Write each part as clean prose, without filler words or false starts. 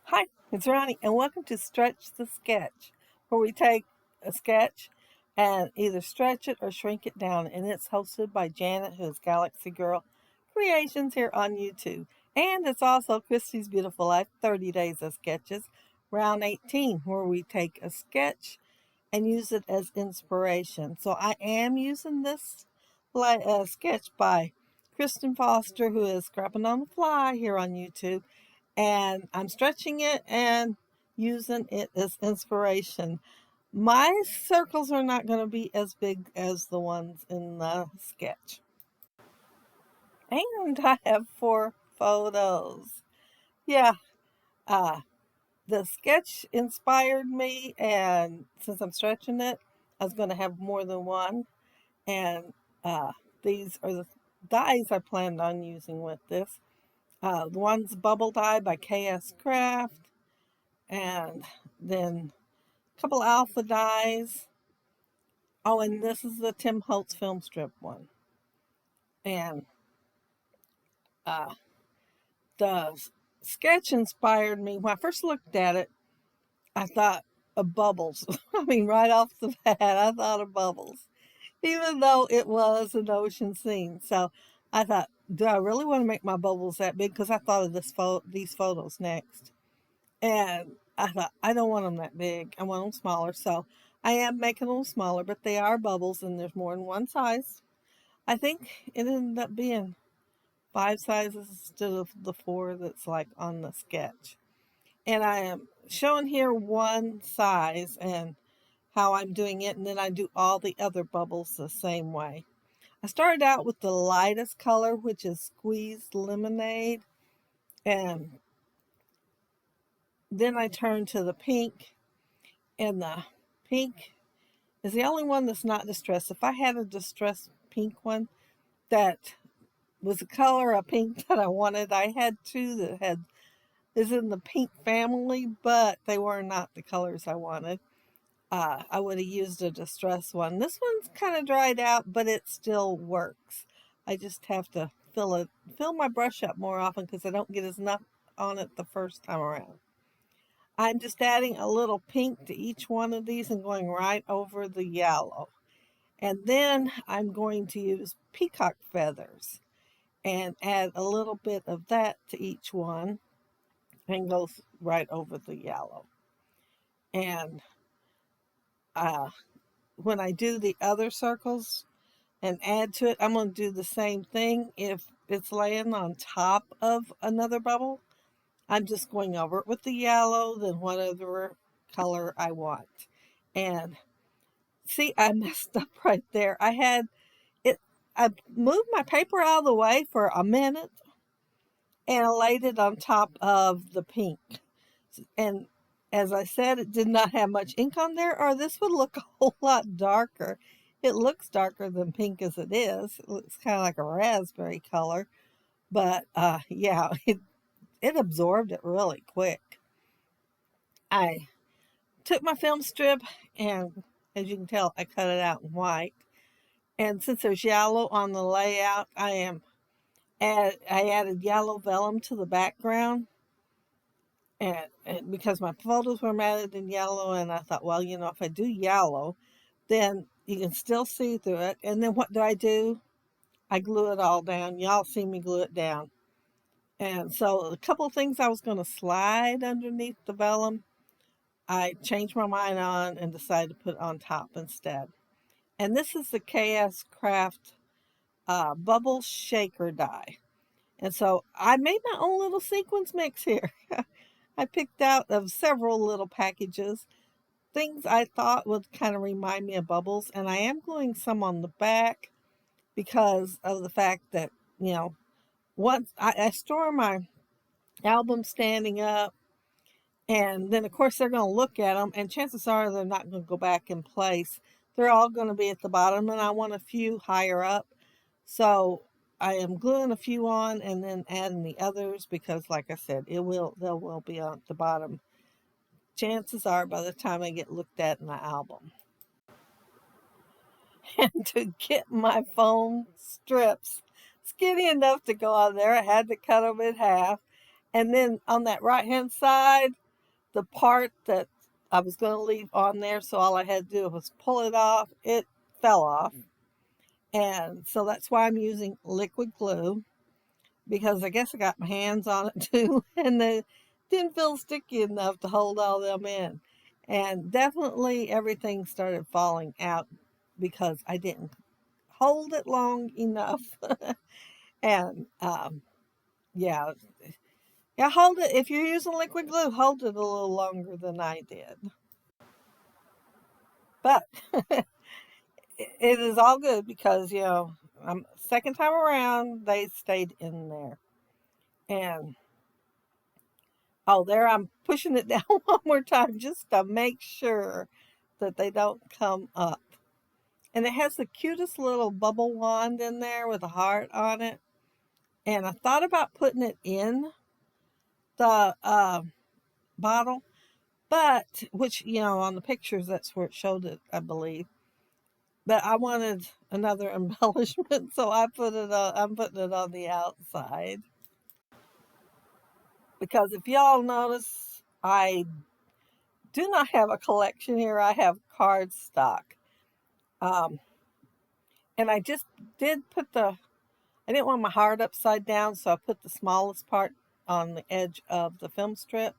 Hi, it's Ronnie, and welcome to Stretch the Sketch, where we take a sketch and either stretch it or shrink it down. And it's hosted by Janet, who is Galaxy Girl Creations here on YouTube. And it's also Christy's Beautiful Life 30 Days of Sketches, round 18, where we take a sketch and use it as inspiration. So I am using this sketch by Kristen Foster, who is Scrapping on the Fly here on YouTube, and I'm stretching it and using it as inspiration. My circles are not going to be as big as the ones in the sketch. And I have 4 photos. Yeah, uh, the sketch inspired me, and since I'm stretching it, I was going to have more than one. And uh, these are the dies I planned on using with this. The one's Bubble Die by KS Craft, and then a couple alpha dies. Oh, and this is the Tim Holtz film strip one. And uh, the sketch inspired me. When I first looked at it, I thought of bubbles. I mean, right off the bat, I thought of bubbles, even though it was an ocean scene. So I thought, do I really want to make my bubbles that big? Because I thought of these photos next. And I thought, I don't want them that big. I want them smaller. So I am making them smaller, but they are bubbles and there's more than one size. I think it ended up being 5 sizes instead of the 4 that's like on the sketch. And I am showing here one size and how I'm doing it. And then I do all the other bubbles the same way. I started out with the lightest color, which is squeezed lemonade. And then I turned to the pink, and the pink is the only one that's not distressed. If I had a distressed pink one that was the color of pink that I wanted, I had 2 that had is in the pink family, but they were not the colors I wanted. I would have used a distressed one. This one's kind of dried out, but it still works. I just have to fill my brush up more often because I don't get as enough on it the first time around. I'm just adding a little pink to each one of these and going right over the yellow. And then I'm going to use peacock feathers and add a little bit of that to each one and go right over the yellow. And when I do the other circles and add to it, I'm going to do the same thing. If it's laying on top of another bubble, I'm just going over it with the yellow, then whatever color I want. And see, I messed up right there. I moved my paper out of the way for a minute and I laid it on top of the pink. And as I said, it did not have much ink on there, or this would look a whole lot darker. It looks darker than pink as it is. It looks kind of like a raspberry color. But yeah, it absorbed it really quick. I took my film strip and, as you can tell, I cut it out in white. And since there's yellow on the layout, I added yellow vellum to the background, and because my photos were matted in yellow, and I thought, well, if I do yellow, then you can still see through it. And then what do? I glue it all down. Y'all see me glue it down. And so a couple of things I was going to slide underneath the vellum, I changed my mind on and decided to put on top instead. And this is the KS Craft bubble shaker die. And so I made my own little sequins mix here. I picked out of several little packages things I thought would kind of remind me of bubbles, and I am gluing some on the back because of the fact that once I store my album standing up, and then of course they're going to look at them, and chances are they're not going to go back in place. They're all going to be at the bottom, and I want a few higher up. So I am gluing a few on and then adding the others because, like I said, they will be on the bottom. Chances are by the time I get looked at in the album. And to get my foam strips skinny enough to go on there, I had to cut them in half. And then on that right hand side, the part that I was going to leave on there, so all I had to do was pull it off, it fell off. And so that's why I'm using liquid glue, because I guess I got my hands on it too, and they didn't feel sticky enough to hold all them in. And definitely everything started falling out because I didn't hold it long enough. And yeah, yeah, hold it. If you're using liquid glue, hold it a little longer than I did. But it is all good because, second time around, they stayed in there. And oh, there I'm pushing it down one more time just to make sure that they don't come up. And it has the cutest little bubble wand in there with a heart on it. And I thought about putting it in the bottle, but which, on the pictures, that's where it showed it, I believe. But I wanted another embellishment, so I'm putting it on the outside. Because if y'all notice, I do not have a collection here. I have cardstock. Um, and I just did I didn't want my heart upside down, so I put the smallest part on the edge of the film strip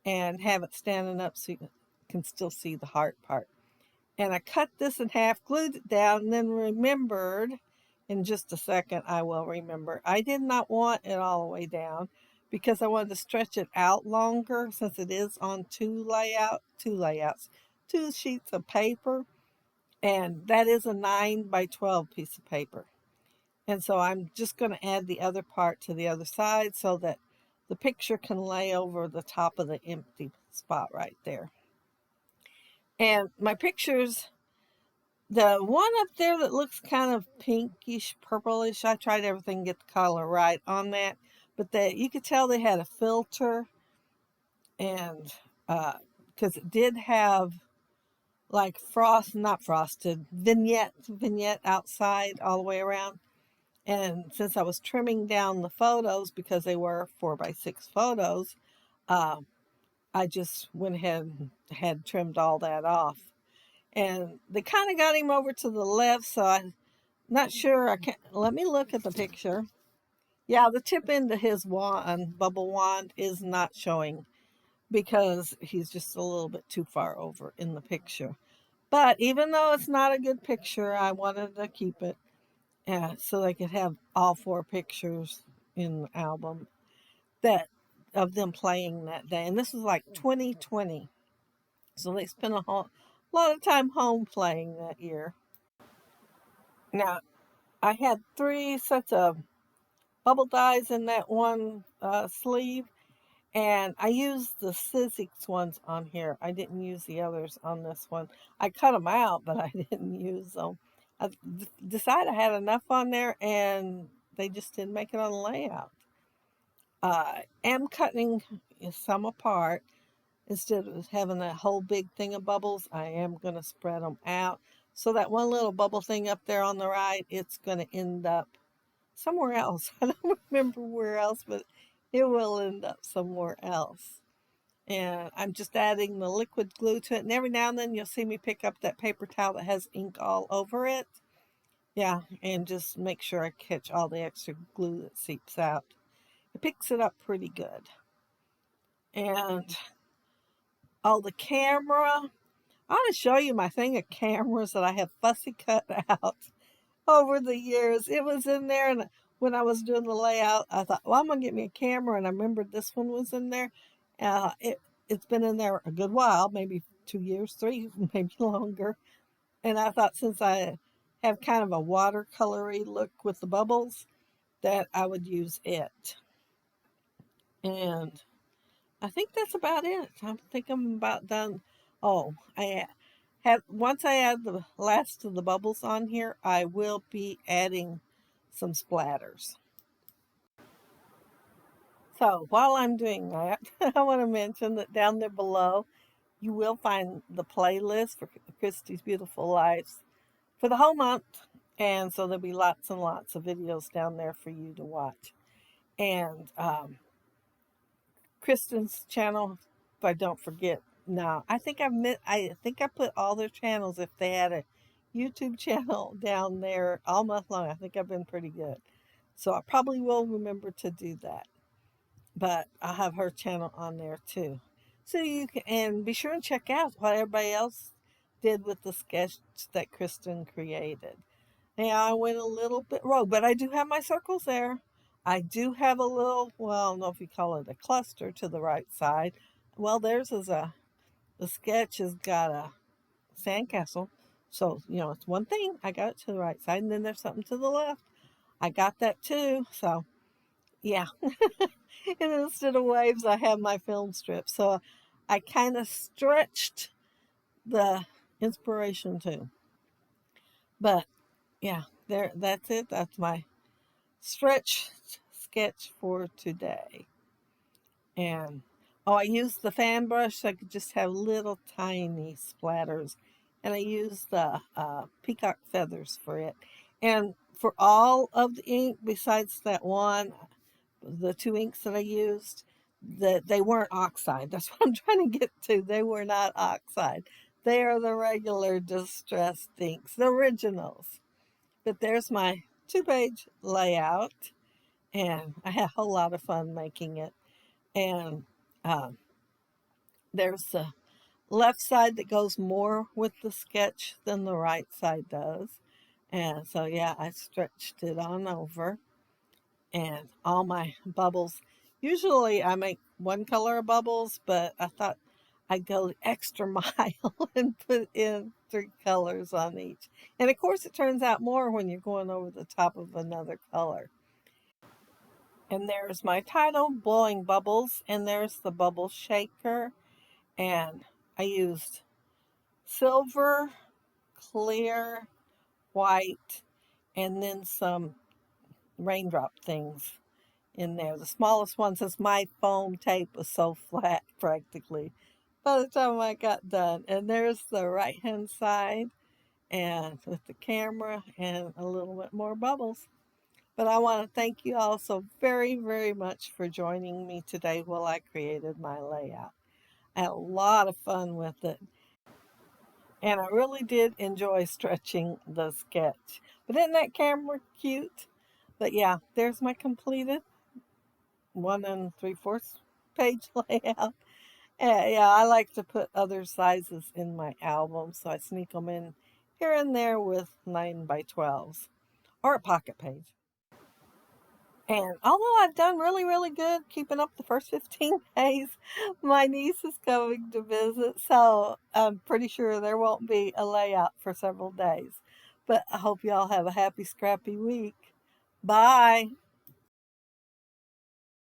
and have it standing up so you can still see the heart part. And I cut this in half, glued it down, and then remembered, in just a second I will remember, I did not want it all the way down because I wanted to stretch it out longer since it is on two sheets of paper, and that is a 9 by 12 piece of paper. And so I'm just going to add the other part to the other side so that the picture can lay over the top of the empty spot right there. And my pictures, the one up there that looks kind of pinkish, purplish, I tried everything to get the color right on that. But you could tell they had a filter, and because it did have like not frosted, vignette outside all the way around. And since I was trimming down the photos because they were 4x6 photos, uh, I just went ahead and had trimmed all that off. And they kind of got him over to the left, so I'm not sure. I can't. Let me look at the picture. Yeah, the tip end of his bubble wand, is not showing because he's just a little bit too far over in the picture. But even though it's not a good picture, I wanted to keep it. Yeah, so they could have all 4 pictures in the album that of them playing that day. And this was like 2020. So they spent a lot of time home playing that year. Now, I had 3 sets of bubble dies in that one sleeve, and I used the Sizzix ones on here. I didn't use the others on this one. I cut them out, but I didn't use them. I decided I had enough on there, and they just didn't make it on the layout. I am cutting some apart. Instead of having that whole big thing of bubbles, I am going to spread them out. So that one little bubble thing up there on the right, it's going to end up somewhere else. I don't remember where else, but it will end up somewhere else. And I'm just adding the liquid glue to it. And every now and then you'll see me pick up that paper towel that has ink all over it. Yeah, and just make sure I catch all the extra glue that seeps out. It picks it up pretty good. And the camera. I want to show you my thing of cameras that I have fussy cut out over the years. It was in there, and when I was doing the layout, I thought, well, I'm going to get me a camera, and I remembered this one was in there. It's been in there a good while, maybe 2 years, 3, maybe longer. And I thought since I have kind of a watercolory look with the bubbles, that I would use it. And I think that's about it. I think I'm about done. Oh, once I add the last of the bubbles on here, I will be adding some splatters. So while I'm doing that, I want to mention that down there below, you will find the playlist for Christy's Beautiful Lives for the whole month. And so there'll be lots and lots of videos down there for you to watch. And Kristen's channel, if I don't forget. No, I think I put all their channels. If they had a YouTube channel down there all month long, I think I've been pretty good. So I probably will remember to do that. But I'll have her channel on there too. So you can, and be sure and check out what everybody else did with the sketch that Kristen created. Yeah, I went a little bit rogue, but I do have my circles there. I do have a little, well, I don't know if you call it a cluster to the right side. Well, theirs is the sketch has got a sandcastle. So, it's one thing. I got it to the right side, and then there's something to the left. I got that too. So, yeah. And instead of waves, I have my film strip. So I kind of stretched the inspiration too. But yeah, that's it. That's my stretch sketch for today. And I used the fan brush so I could just have little tiny splatters. And I used the peacock feathers for it. And for all of the ink, besides that one, the two inks that I used, that they weren't oxide. That's what I'm trying to get to. They were not oxide. They are the regular distressed inks, the originals. But there's my 2-page layout, and I had a whole lot of fun making it. And um, there's the left side that goes more with the sketch than the right side does. And so, yeah, I stretched it on over. And all my bubbles, usually I make one color of bubbles, but I thought I'd go the extra mile and put in 3 colors on each. And of course, it turns out more when you're going over the top of another color. And there's my title, Blowing Bubbles, and there's the bubble shaker. And I used silver, clear, white, and then some raindrop things in there. The smallest one, since my foam tape was so flat practically by the time I got done. And there's the right hand side, and with the camera and a little bit more bubbles. But I want to thank you all so very, very much for joining me today while I created my layout. I had a lot of fun with it. And I really did enjoy stretching the sketch. But isn't that camera cute? But yeah, there's my completed 1 3/4 page layout. Yeah, I like to put other sizes in my album, so I sneak them in here and there with 9x12s or a pocket page. And although I've done really, really good keeping up the first 15 days, my niece is coming to visit, so I'm pretty sure there won't be a layout for several days. But I hope y'all have a happy, scrappy week. Bye.